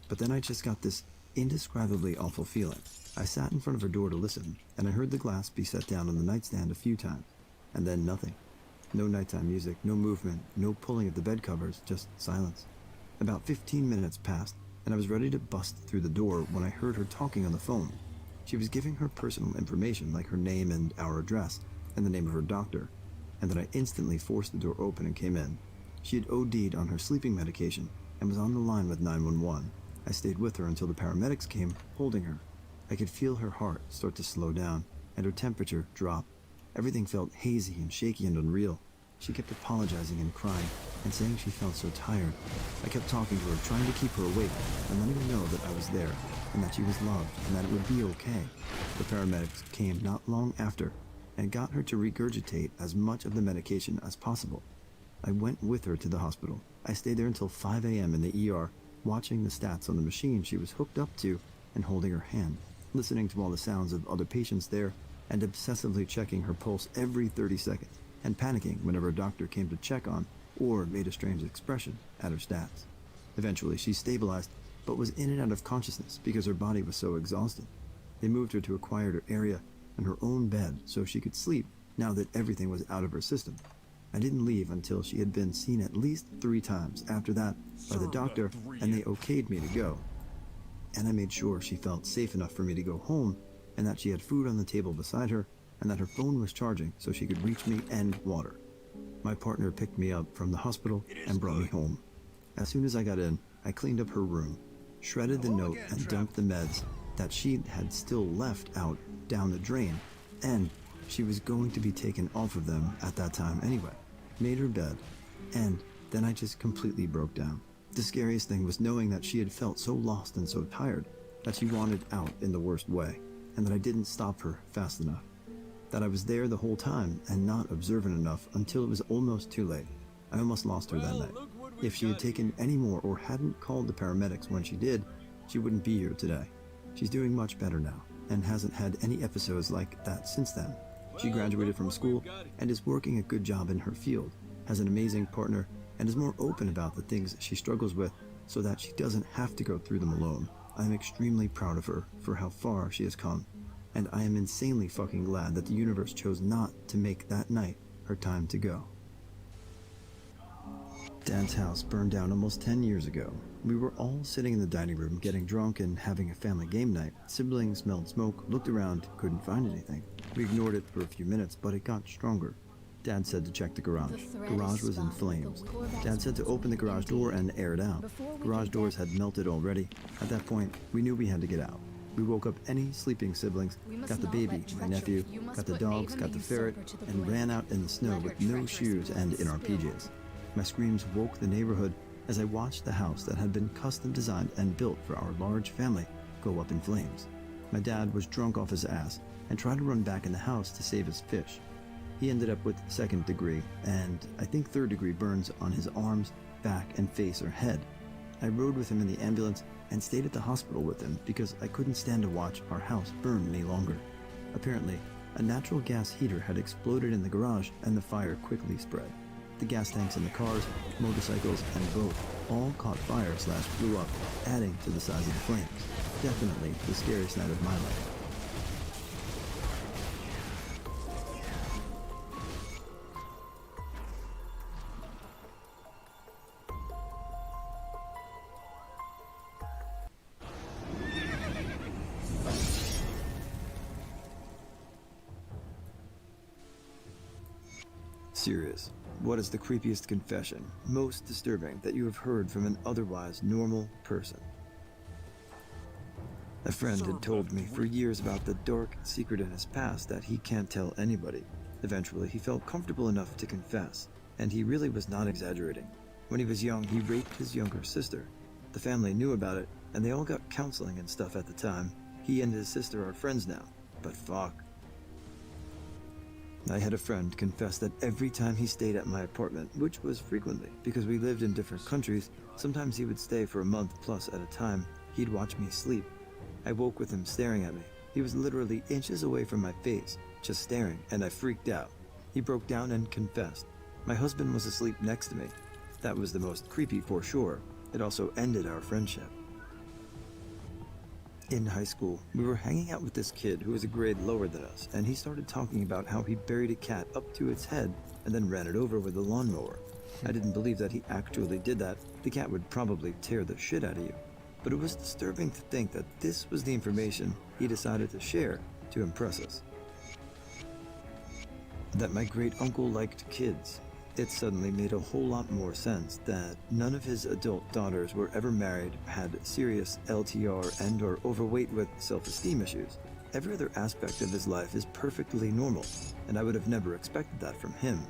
But then I just got this indescribably awful feeling. I sat in front of her door to listen, and I heard the glass be set down on the nightstand a few times, and then nothing. No nighttime music, no movement, no pulling at the bed covers, just silence. About 15 minutes passed, and I was ready to bust through the door when I heard her talking on the phone. She was giving her personal information, like her name and our address, and the name of her doctor, and then I instantly forced the door open and came in. She had OD'd on her sleeping medication and was on the line with 911. I stayed with her until the paramedics came, holding her. I could feel her heart start to slow down, and her temperature drop. Everything felt hazy and shaky and unreal. She kept apologizing and crying, and saying she felt so tired. I kept talking to her, trying to keep her awake, and letting her know that I was there, and that she was loved, and that it would be okay. The paramedics came not long after, and got her to regurgitate as much of the medication as possible. I went with her to the hospital. I stayed there until 5 a.m. in the ER, watching the stats on the machine she was hooked up to and holding her hand, listening to all the sounds of other patients there, and obsessively checking her pulse every 30 seconds, and panicking whenever a doctor came to check on or made a strange expression at her stats. Eventually, she stabilized, but was in and out of consciousness because her body was so exhausted. They moved her to a quieter area and her own bed so she could sleep now that everything was out of her system. I didn't leave until she had been seen at least 3 times after that by the doctor, and they okayed me to go. And I made sure she felt safe enough for me to go home, and that she had food on the table beside her, and that her phone was charging so she could reach me and water. My partner picked me up from the hospital and brought me home. As soon as I got in, I cleaned up her room, shredded the note, and dumped the meds that she had still left out down the drain, and she was going to be taken off of them at that time anyway. Made her bed, and then I just completely broke down. The scariest thing was knowing that she had felt so lost and so tired that she wanted out in the worst way, and that I didn't stop her fast enough. That I was there the whole time and not observant enough until it was almost too late. I almost lost her that night. If she had taken any more or hadn't called the paramedics when she did, she wouldn't be here today. She's doing much better now and hasn't had any episodes like that since then. She graduated from school and is working a good job in her field, has an amazing partner, and is more open about the things she struggles with so that she doesn't have to go through them alone. I am extremely proud of her for how far she has come, and I am insanely fucking glad that the universe chose not to make that night her time to go. Dad's house burned down almost 10 years ago. We were all sitting in the dining room getting drunk and having a family game night. Siblings smelled smoke, looked around, couldn't find anything. We ignored it for a few minutes, but it got stronger. Dad said to check the garage. Garage was in flames. Dad said to open the garage door and air it out. Garage doors had melted already. At that point, we knew we had to get out. We woke up any sleeping siblings, got the baby, my nephew, got the dogs, got the ferret, and ran out in the snow with no shoes and in our PJs. My screams woke the neighborhood as I watched the house that had been custom designed and built for our large family go up in flames. My dad was drunk off his ass and tried to run back in the house to save his fish. He ended up with 2nd degree and I think 3rd degree burns on his arms, back, and face or head. I rode with him in the ambulance and stayed at the hospital with him because I couldn't stand to watch our house burn any longer. Apparently, a natural gas heater had exploded in the garage and the fire quickly spread. The gas tanks in the cars, motorcycles, and boat all caught fire/blew up, adding to the size of the flames. Definitely the scariest night of my life. Serious. What is the creepiest confession, most disturbing, that you have heard from an otherwise normal person? A friend had told me for years about the dark secret in his past that he can't tell anybody. Eventually, he felt comfortable enough to confess, and he really was not exaggerating. When he was young, he raped his younger sister. The family knew about it, and they all got counseling and stuff at the time. He and his sister are friends now, but fuck. I had a friend confess that every time he stayed at my apartment, which was frequently because we lived in different countries, sometimes he would stay for a month plus at a time, he'd watch me sleep. I woke with him staring at me. He was literally inches away from my face, just staring, and I freaked out. He broke down and confessed. My husband was asleep next to me. That was the most creepy for sure. It also ended our friendship. In high school, we were hanging out with this kid who was a grade lower than us, and he started talking about how he buried a cat up to its head and then ran it over with a lawnmower. I didn't believe that he actually did that. The cat would probably tear the shit out of you. But it was disturbing to think that this was the information he decided to share to impress us. That my great uncle liked kids. It suddenly made a whole lot more sense that none of his adult daughters were ever married, had serious LTR, and or overweight with self-esteem issues. Every other aspect of his life is perfectly normal, and I would have never expected that from him.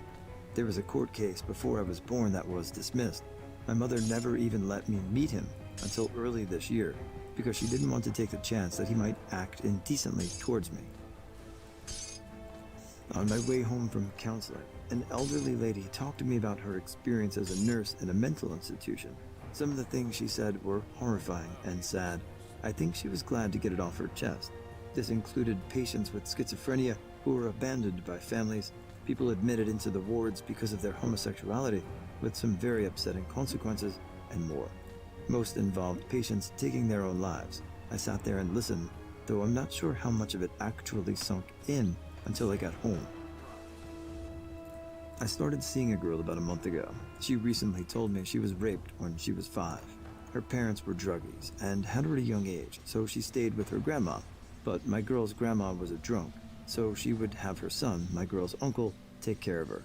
There was a court case before I was born that was dismissed. My mother never even let me meet him until early this year, because she didn't want to take the chance that he might act indecently towards me. On my way home from counseling, an elderly lady talked to me about her experience as a nurse in a mental institution. Some of the things she said were horrifying and sad. I think she was glad to get it off her chest. This included patients with schizophrenia who were abandoned by families, people admitted into the wards because of their homosexuality, with some very upsetting consequences, and more. Most involved patients taking their own lives. I sat there and listened, though I'm not sure how much of it actually sunk in until I got home. I started seeing a girl about a month ago. She recently told me she was raped when she was 5. Her parents were druggies and had her at a young age, so she stayed with her grandma. But my girl's grandma was a drunk, so she would have her son, my girl's uncle, take care of her.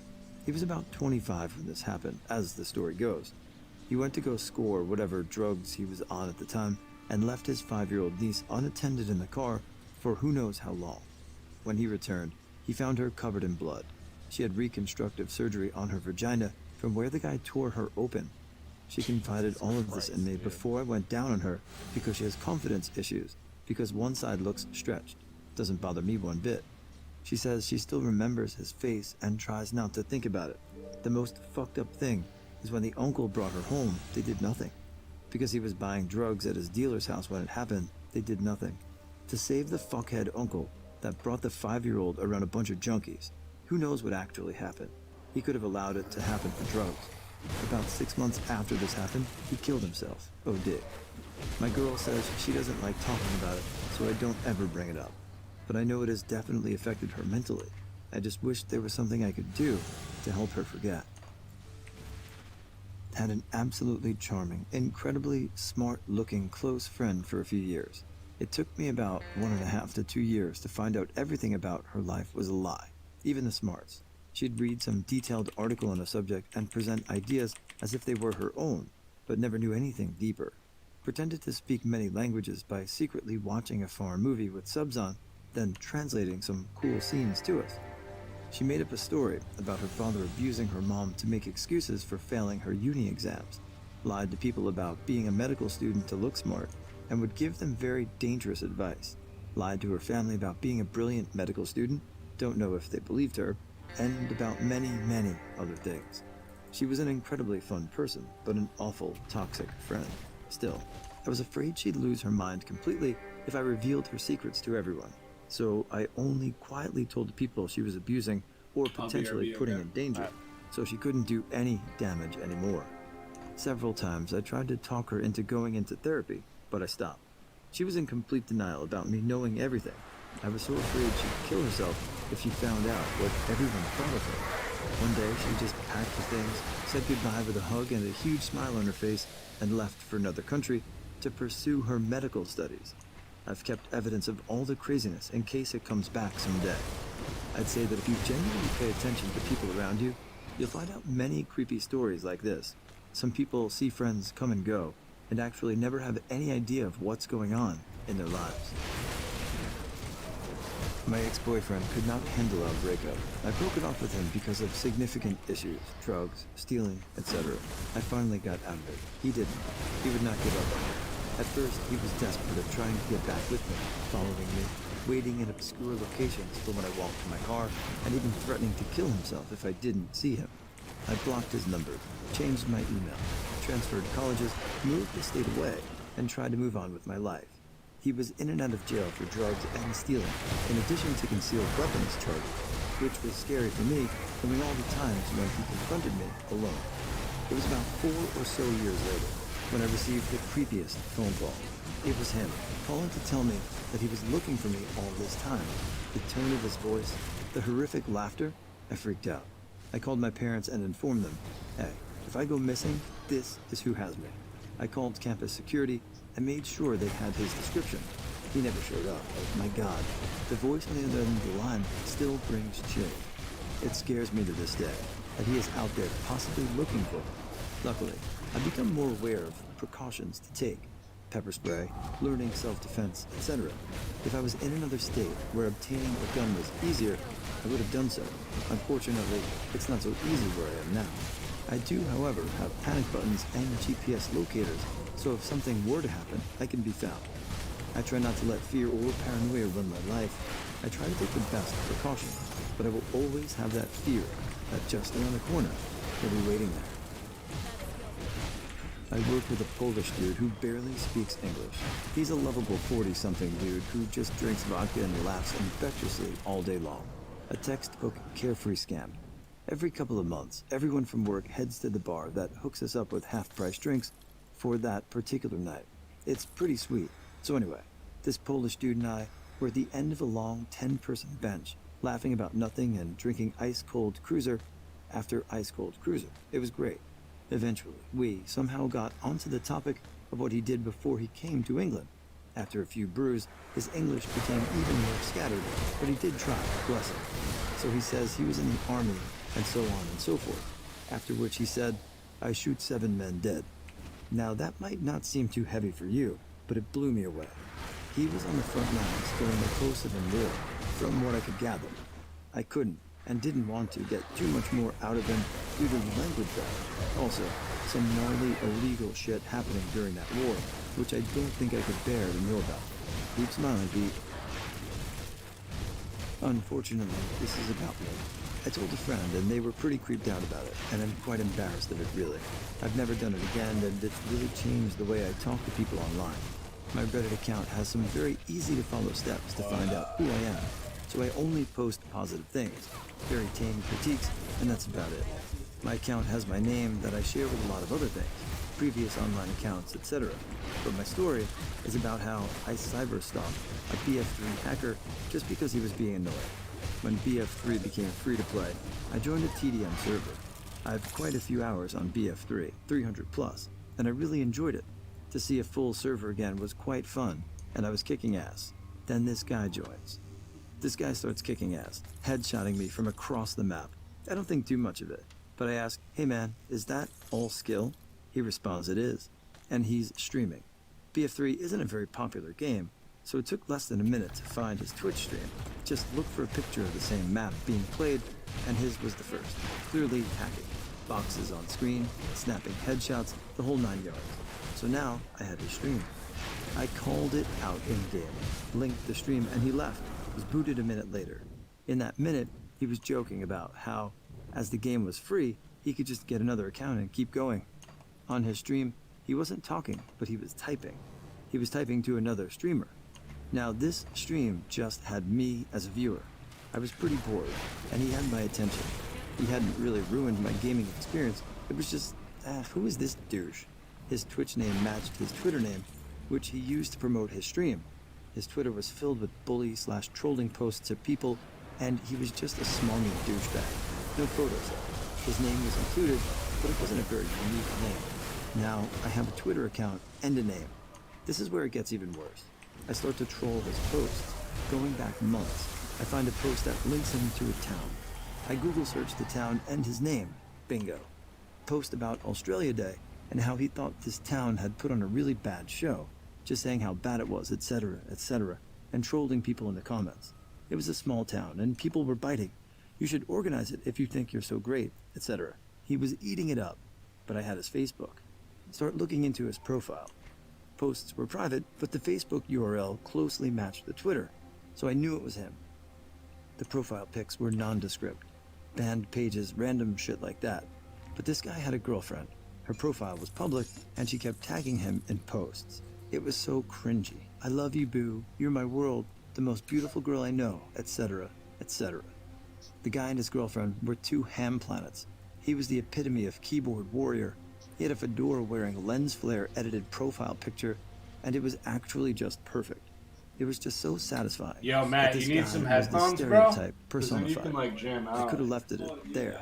He was about 25 when this happened, as the story goes. He went to go score whatever drugs he was on at the time and left his 5-year-old niece unattended in the car for who knows how long. When he returned, he found her covered in blood. She had reconstructive surgery on her vagina from where the guy tore her open. She confided all of this in me before I went down on her because she has confidence issues, because one side looks stretched. Doesn't bother me one bit. She says she still remembers his face and tries not to think about it. The most fucked up thing is when the uncle brought her home, they did nothing. Because he was buying drugs at his dealer's house when it happened, they did nothing. To save the fuckhead uncle, that brought the 5-year-old around a bunch of junkies. Who knows what actually happened? He could have allowed it to happen for drugs. About 6 months after this happened, he killed himself. Oh, did. My girl says she doesn't like talking about it, so I don't ever bring it up. But I know it has definitely affected her mentally. I just wish there was something I could do to help her forget. Had an absolutely charming, incredibly smart-looking close friend for a few years. It took me about 1.5 to 2 years to find out everything about her life was a lie, even the smarts. She'd read some detailed article on a subject and present ideas as if they were her own, but never knew anything deeper. Pretended to speak many languages by secretly watching a foreign movie with subs on, then translating some cool scenes to us. She made up a story about her father abusing her mom to make excuses for failing her uni exams, lied to people about being a medical student to look smart, and would give them very dangerous advice, lied to her family about being a brilliant medical student, don't know if they believed her, and about many, many other things. She was an incredibly fun person, but an awful, toxic friend. Still, I was afraid she'd lose her mind completely if I revealed her secrets to everyone. So I only quietly told the people she was abusing or potentially putting in danger, so she couldn't do any damage anymore. Several times I tried to talk her into going into therapy, but I stopped. She was in complete denial about me knowing everything. I was so afraid she'd kill herself if she found out what everyone thought of her. One day she just packed her things, said goodbye with a hug and a huge smile on her face, and left for another country to pursue her medical studies. I've kept evidence of all the craziness in case it comes back someday. I'd say that if you genuinely pay attention to people around you, you'll find out many creepy stories like this. Some people see friends come and go, and actually never have any idea of what's going on in their lives. My ex-boyfriend could not handle our breakup. I broke it off with him because of significant issues, drugs, stealing, etc. I finally got out of it. He didn't. He would not give up on me. At first, he was desperate at trying to get back with me, following me, waiting in obscure locations for when I walked to my car, and even threatening to kill himself if I didn't see him. I blocked his number, changed my email, transferred colleges, moved the state away, and tried to move on with my life. He was in and out of jail for drugs and stealing, in addition to concealed weapons charges, which was scary for me, knowing all the times when he confronted me alone. It was about 4 or so years later when I received the creepiest phone call. It was him, calling to tell me that he was looking for me all this time. The tone of his voice, the horrific laughter, I freaked out. I called my parents and informed them, hey, if I go missing, this is who has me. I called campus security and made sure they had his description. He never showed up. My God, the voice on the other end of the line still brings chills. It scares me to this day that he is out there possibly looking for me. Luckily, I've become more aware of precautions to take. Pepper spray, learning self-defense, etc. If I was in another state where obtaining a gun was easier, I would have done so. Unfortunately, it's not so easy where I am now. I do, however, have panic buttons and GPS locators, so if something were to happen, I can be found. I try not to let fear or paranoia run my life. I try to take the best precautions, but I will always have that fear that just around the corner will be waiting there. I work with a Polish dude who barely speaks English. He's a lovable 40-something dude who just drinks vodka and laughs infectiously all day long. A textbook carefree scam. Every couple of months, everyone from work heads to the bar that hooks us up with half-price drinks for that particular night. It's pretty sweet. So anyway, this Polish dude and I were at the end of a long 10-person bench, laughing about nothing and drinking ice-cold cruiser after ice-cold cruiser. It was great. Eventually, we somehow got onto the topic of what he did before he came to England. After a few brews, his English became even more scattered, but he did try, bless him. So he says he was in the army, and so on and so forth. After which he said, I shoot 7 men dead. Now that might not seem too heavy for you, but it blew me away. He was on the front lines during the Kosovo War, from what I could gather. I couldn't and didn't want to get too much more out of him due to the language barrier. Also, some gnarly illegal shit happening during that war, which I don't think I could bear to know about. Keep smiling, Pete. Unfortunately, this is about me. I told a friend and they were pretty creeped out about it, and I'm quite embarrassed of it really. I've never done it again, and it's really changed the way I talk to people online. My Reddit account has some very easy to follow steps to find out who I am, so I only post positive things, very tame critiques, and that's about it. My account has my name that I share with a lot of other things, previous online accounts, etc. But my story is about how I cyberstalked a BF3 hacker just because he was being annoying. When BF3 became free to play, I joined a TDM server. I have quite a few hours on BF3, 300 plus, and I really enjoyed it. To see a full server again was quite fun, and I was kicking ass. Then this guy joins. This guy starts kicking ass, headshotting me from across the map. I don't think too much of it, but I ask, hey man, is that all skill? He responds it is, and he's streaming. BF3 isn't a very popular game, so it took less than a minute to find his Twitch stream. Just look for a picture of the same map being played, and his was the first. Clearly hacking. Boxes on screen, snapping headshots, the whole 9 yards. So now I had his stream. I called it out in-game, linked the stream, and he left. Was booted a minute later. In that minute, he was joking about how, as the game was free, he could just get another account and keep going. On his stream, he wasn't talking, but he was typing. He was typing to another streamer. Now this stream just had me as a viewer. I was pretty bored, and he had my attention. He hadn't really ruined my gaming experience. It was just, who is this douche? His Twitch name matched his Twitter name, which he used to promote his stream. His Twitter was filled with bully/trolling posts of people, and he was just a smarmy douchebag. No photos though. His name was included, but it wasn't a very unique name. Now I have a Twitter account and a name. This is where it gets even worse. I start to troll his posts. Going back months, I find a post that links him to a town. I Google search the town and his name. Bingo. Post about Australia Day and how he thought this town had put on a really bad show, just saying how bad it was, etc., etc., and trolling people in the comments. It was a small town and people were biting. You should organize it if you think you're so great, etc. He was eating it up, but I had his Facebook. Start looking into his profile. Posts were private, but the Facebook URL closely matched the Twitter, so I knew it was him. The profile pics were nondescript. Banned pages, random shit like that. But this guy had a girlfriend. Her profile was public, and she kept tagging him in posts. It was so cringy. I love you, boo. You're my world. The most beautiful girl I know, etc., etc. The guy and his girlfriend were two ham planets. He was the epitome of keyboard warrior. He had a fedora wearing lens flare edited profile picture, and it was actually just perfect. It was just so satisfying. Yo, Matt, that this you need guy some was headphones, the bro? stereotype 'Cause then you can personified. like jam I out. could have left it there,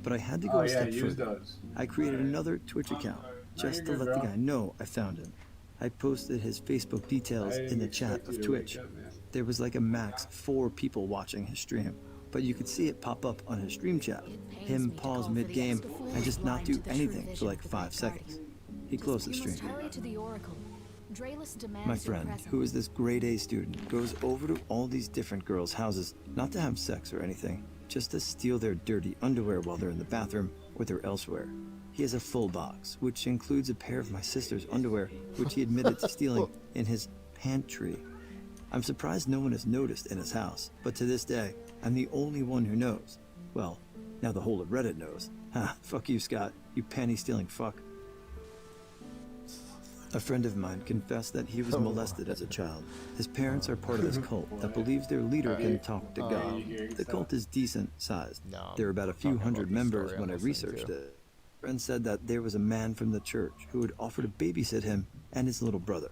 but I had to go Oh a yeah, step use further. those. I created another Twitch account just to you're good, let the bro. guy know I found him. I posted his Facebook details I in the didn't chat expect you of to Twitch. wake up, man. There was like a max 4 people watching his stream, but you could see it pop up on his stream chat. Him pause mid-game and just not do anything for like 5 seconds. He closed the stream. My friend, who is this grade A student, goes over to all these different girls' houses, not to have sex or anything, just to steal their dirty underwear while they're in the bathroom or they're elsewhere. He has a full box, which includes a pair of my sister's underwear, which he admitted to stealing in his pantry. I'm surprised no one has noticed in his house, but to this day, I'm the only one who knows. Well, now the whole of Reddit knows. Ha, fuck you, Scott, you panty-stealing fuck. A friend of mine confessed that he was molested as a child. His parents are part of this cult that believes their leader can talk to God. The cult is decent sized. No, There are about a few talking about hundred the members story when I I'm listening researched to. it. Friend said that there was a man from the church who had offered to babysit him and his little brother.